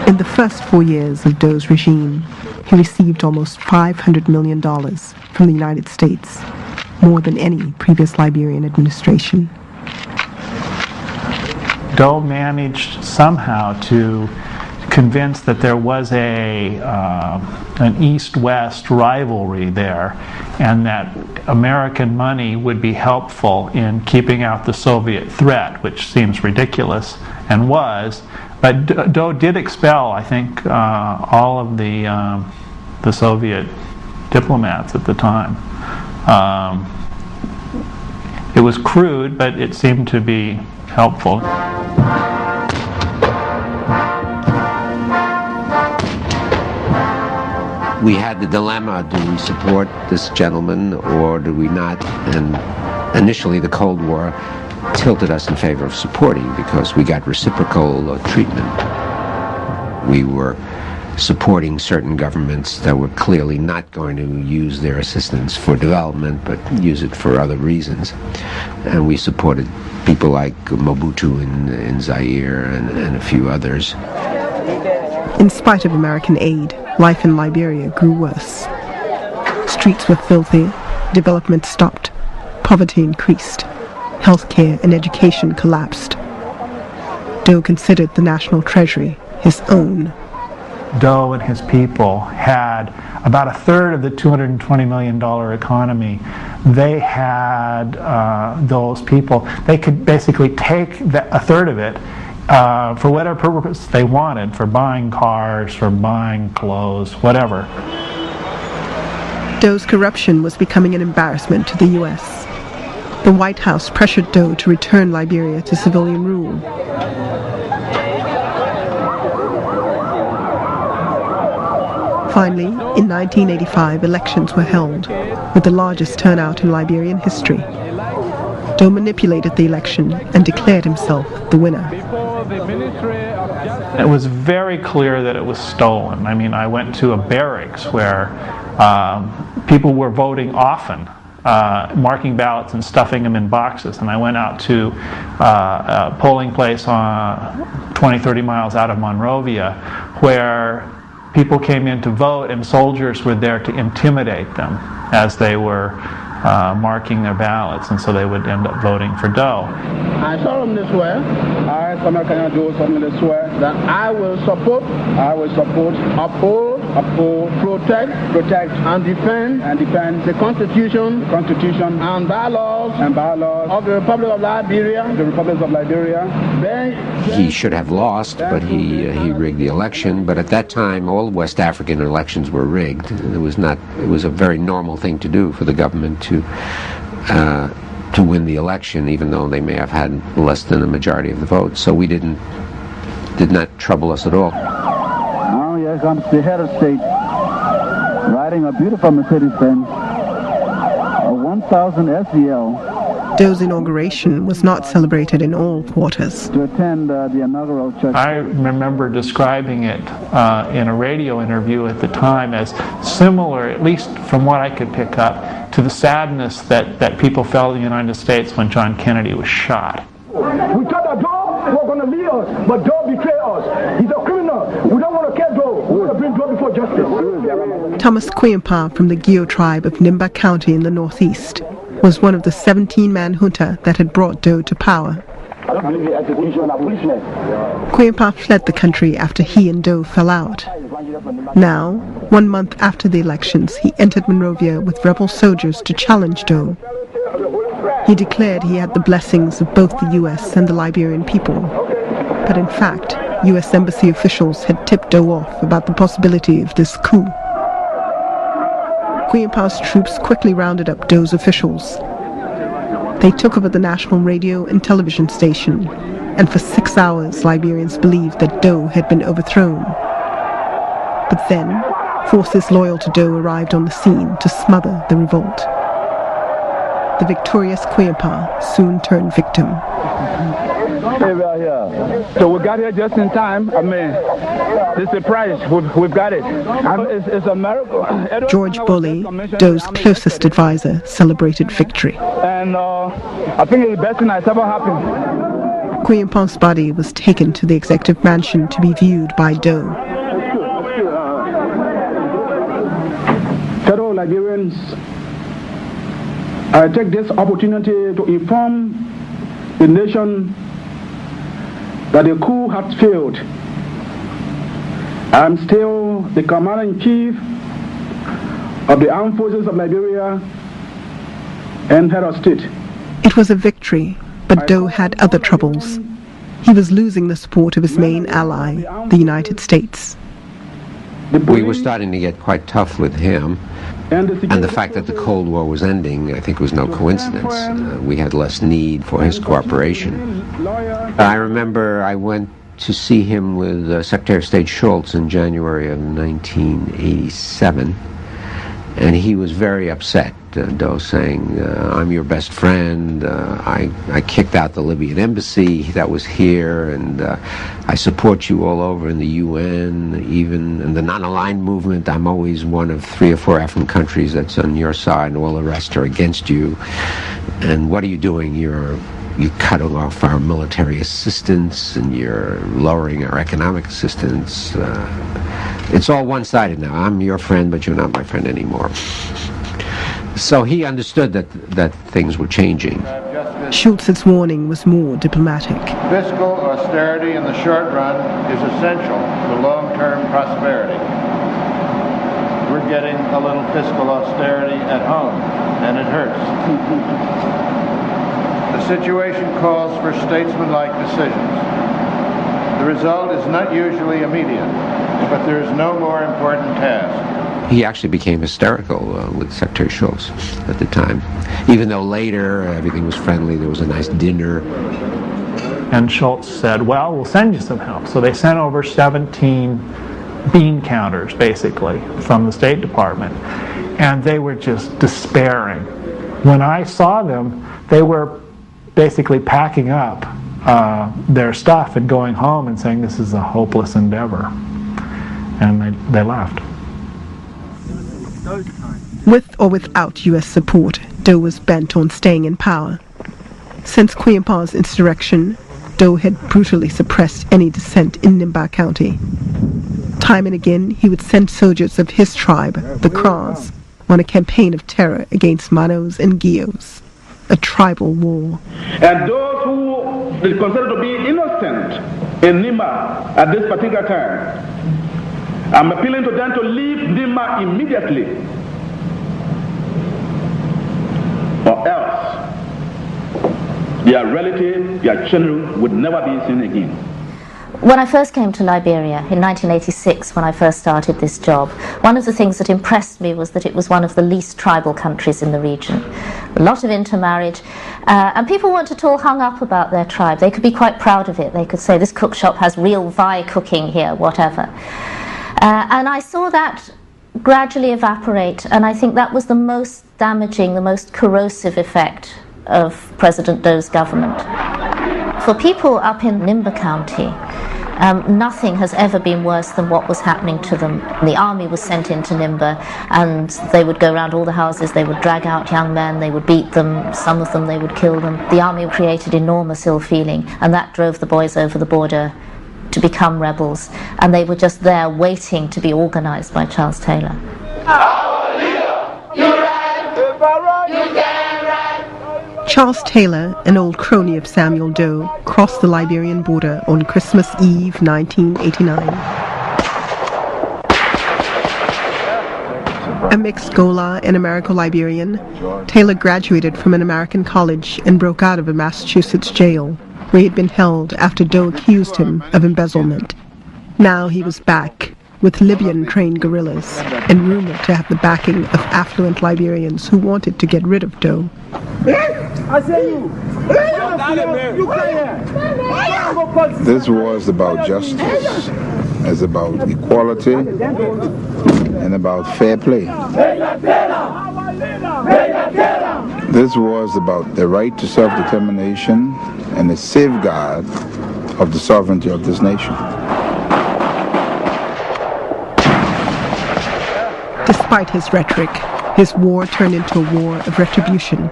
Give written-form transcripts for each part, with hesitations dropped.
In the first 4 years of Dough's regime, he received almost $500 million from the United States, more than any previous Liberian administration. Dough managed somehow to convince that there was an East-West rivalry there, and that American money would be helpful in keeping out the Soviet threat, which seems ridiculous, and was. But Dough did expel, I think, all of the Soviet diplomats at the time. It was crude, but it seemed to be helpful. We had the dilemma, do we support this gentleman or do we not? And initially the Cold War tilted us in favor of supporting because we got reciprocal treatment. We were supporting certain governments that were clearly not going to use their assistance for development but use it for other reasons. And we supported people like Mobutu in Zaire and a few others. In spite of American aid, life in Liberia grew worse. Streets were filthy, development stopped, poverty increased, healthcare and education collapsed. Dough considered the national treasury his own. Dough and his people had about a third of the $220 million economy. They had those people. They could basically take a third of it for whatever purpose they wanted, for buying cars, for buying clothes, whatever. Dough's corruption was becoming an embarrassment to the U.S. The White House pressured Dough to return Liberia to civilian rule. Finally, in 1985, elections were held, with the largest turnout in Liberian history. Dough manipulated the election and declared himself the winner. It was very clear that it was stolen. I mean, I went to a barracks where people were voting often, marking ballots and stuffing them in boxes. And I went out to a polling place 20, 30 miles out of Monrovia where people came in to vote and soldiers were there to intimidate them as they were marking their ballots, and so they would end up voting for Dough. I solemnly swear, I, Samuel Kanya Doe, solemnly swear that I will support, uphold, protect, and defend the Constitution, and bylaws, of the Republic of Liberia, He should have lost, but he rigged the election. But at that time, all West African elections were rigged. It was a very normal thing to do for the government to win the election, even though they may have had less than a majority of the votes. So we did not trouble us at all. Now here comes the head of state, riding a beautiful Mercedes-Benz, a 1000 SEL. Dough's inauguration was not celebrated in all quarters. To attend the inaugural church. I remember describing it in a radio interview at the time as similar, at least from what I could pick up, to the sadness that people felt in the United States when John Kennedy was shot. We thought that Dough was going to lead us, but Dough betrayed us. He's a criminal. We don't want to kill Dough. We want to bring Dough before justice. Thomas Quimpa from the Gio tribe of Nimba County in the northeast was one of the 17-man junta that had brought Dough to power. Quimpa fled the country after he and Dough fell out. Now, 1 month after the elections, he entered Monrovia with rebel soldiers to challenge Dough. He declared he had the blessings of both the U.S. and the Liberian people. But in fact, U.S. embassy officials had tipped Dough off about the possibility of this coup. Quimpa's troops quickly rounded up Dough's officials. They took over the national radio and television station, and for 6 hours Liberians believed that Dough had been overthrown. But then, forces loyal to Dough arrived on the scene to smother the revolt. The victorious Quimpa soon turned victim. Hey, we are here. So we got here just in time. I mean, it's a prize. We've got it. It's a miracle. George Bully, Dough's closest advisor, celebrated victory. And I think it's the best thing that's ever happened. Quayumpong's body was taken to the executive mansion to be viewed by Doe. Fellow Liberians, I take this opportunity to inform the nation that the coup has failed. I am still the Commander-in-Chief of the Armed Forces of Liberia and head of state. It was a victory, but Doe had other troubles. He was losing the support of his main ally, the United States. We were starting to get quite tough with him. And the fact that the Cold War was ending, I think, was no coincidence. We had less need for his cooperation. I remember I went to see him with Secretary of State Schultz in January of 1987, and he was very upset, Doe saying, I'm your best friend, I kicked out the Libyan embassy that was here, and I support you all over in the UN, even in the non-aligned movement. I'm always one of 3 or 4 African countries that's on your side, and all the rest are against you. And what are you doing? You're cutting off our military assistance, and you're lowering our economic assistance. It's all one-sided now. I'm your friend, but you're not my friend anymore. So he understood that things were changing. Schultz's warning was more diplomatic. Fiscal austerity in the short run is essential to long-term prosperity. We're getting a little fiscal austerity at home, and it hurts. The situation calls for statesmanlike decisions. The result is not usually immediate, but there is no more important task. He actually became hysterical with Secretary Schultz at the time. Even though later everything was friendly, there was a nice dinner. And Schultz said, well, we'll send you some help. So they sent over 17 bean counters, basically, from the State Department. And they were just despairing. When I saw them, they were basically packing up their stuff and going home and saying this is a hopeless endeavor. And they left. With or without U.S. support, Doe was bent on staying in power. Since Quayumpong's insurrection, Doe had brutally suppressed any dissent in Nimba County. Time and again, he would send soldiers of his tribe, the Kras, on a campaign of terror against Manos and Guios, a tribal war. And those who is considered to be innocent in Nimba at this particular time, I'm appealing to them to leave Nimba immediately, or else their relative, their children would never be seen again. When I first came to Liberia in 1986, when I first started this job, one of the things that impressed me was that it was one of the least tribal countries in the region. A lot of intermarriage, and people weren't at all hung up about their tribe. They could be quite proud of it. They could say, this cook shop has real Vi cooking here, whatever. And I saw that gradually evaporate, and I think that was the most damaging, the most corrosive effect of President Doe's government. For people up in Nimba County, nothing has ever been worse than what was happening to them. The army was sent into Nimba, and they would go around all the houses, they would drag out young men, they would beat them, some of them they would kill them. The army created enormous ill feeling, and that drove the boys over the border to become rebels, and they were just there waiting to be organized by Charles Taylor. Our leader, you right, if I run, you can right. Charles Taylor, an old crony of Samuel Doe, crossed the Liberian border on Christmas Eve 1989. A mixed Gola and Americo-Liberian, Taylor graduated from an American college and broke out of a Massachusetts jail, where he had been held after Doe accused him of embezzlement. Now he was back, with Libyan-trained guerrillas, and rumored to have the backing of affluent Liberians who wanted to get rid of Doe. This war is about justice, it's about equality, and about fair play. This war is about the right to self-determination and the safeguard of the sovereignty of this nation. Despite his rhetoric, his war turned into a war of retribution.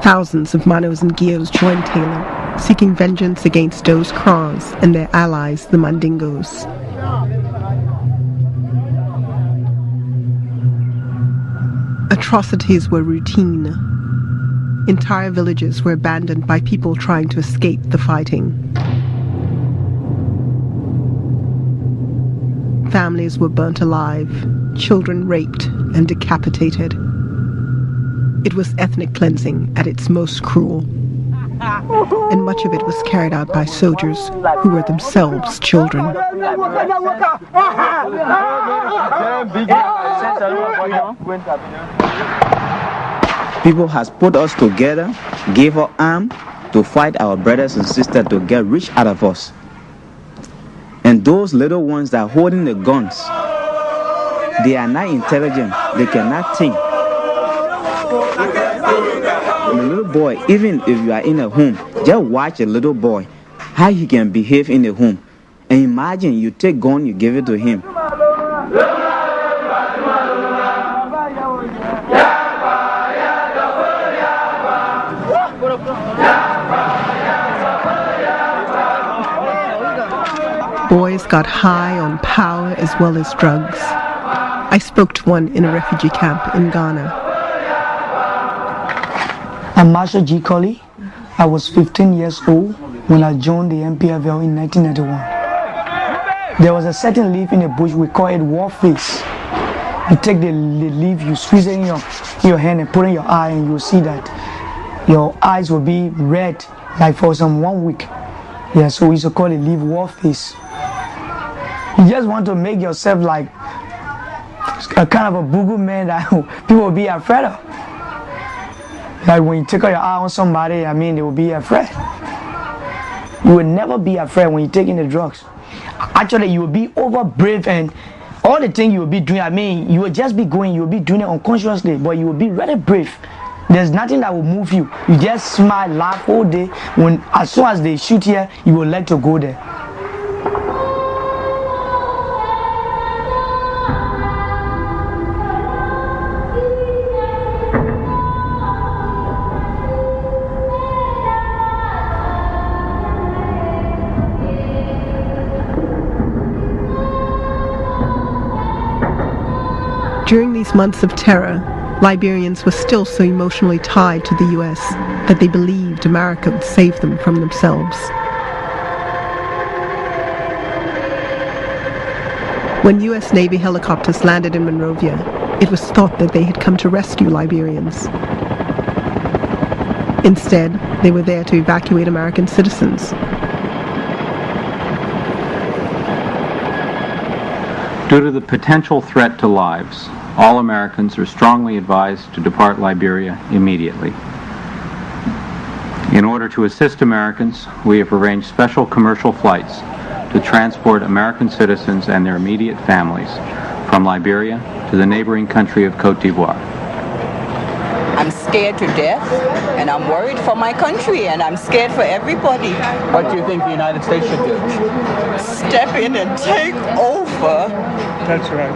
Thousands of Manos and Guios joined Taylor, seeking vengeance against those Kras and their allies, the Mandingos. Atrocities were routine. Entire villages were abandoned by people trying to escape the fighting. Families were burnt alive, children raped and decapitated. It was ethnic cleansing at its most cruel. And much of it was carried out by soldiers who were themselves children. People has put us together, gave our arm to fight our brothers and sisters to get rich out of us. And those little ones that are holding the guns, they are not intelligent, they cannot think. And a little boy, even if you are in a home, just watch a little boy, how he can behave in the home. And imagine you take gun, you give it to him. Boys got high on power as well as drugs. I spoke to one in a refugee camp in Ghana. I'm Marshall G. Colley. I was 15 years old when I joined the MPFL in 1991. There was a certain leaf in the bush, we call it war face. You take the leaf, you squeeze it in your hand and put it in your eye, and you'll see that your eyes will be red, like for some 1 week. Yeah, so we used to call it leaf war face. You just want to make yourself like a kind of a boo-boo man that people will be afraid of. Like when you take out your eye on somebody, I mean, they will be afraid. You will never be afraid when you're taking the drugs. Actually, you will be over brave, and all the things you will be doing, I mean, you will just be going, you will be doing it unconsciously, but you will be really brave. There's nothing that will move you. You just smile, laugh all day. As soon as they shoot here, you will like to go there. During these months of terror, Liberians were still so emotionally tied to the U.S. that they believed America would save them from themselves. When U.S. Navy helicopters landed in Monrovia, it was thought that they had come to rescue Liberians. Instead, they were there to evacuate American citizens. Due to the potential threat to lives, all Americans are strongly advised to depart Liberia immediately. In order to assist Americans, we have arranged special commercial flights to transport American citizens and their immediate families from Liberia to the neighboring country of Cote d'Ivoire. I'm scared to death, and I'm worried for my country, and I'm scared for everybody. What do you think the United States should do? Step in and take over. That's right.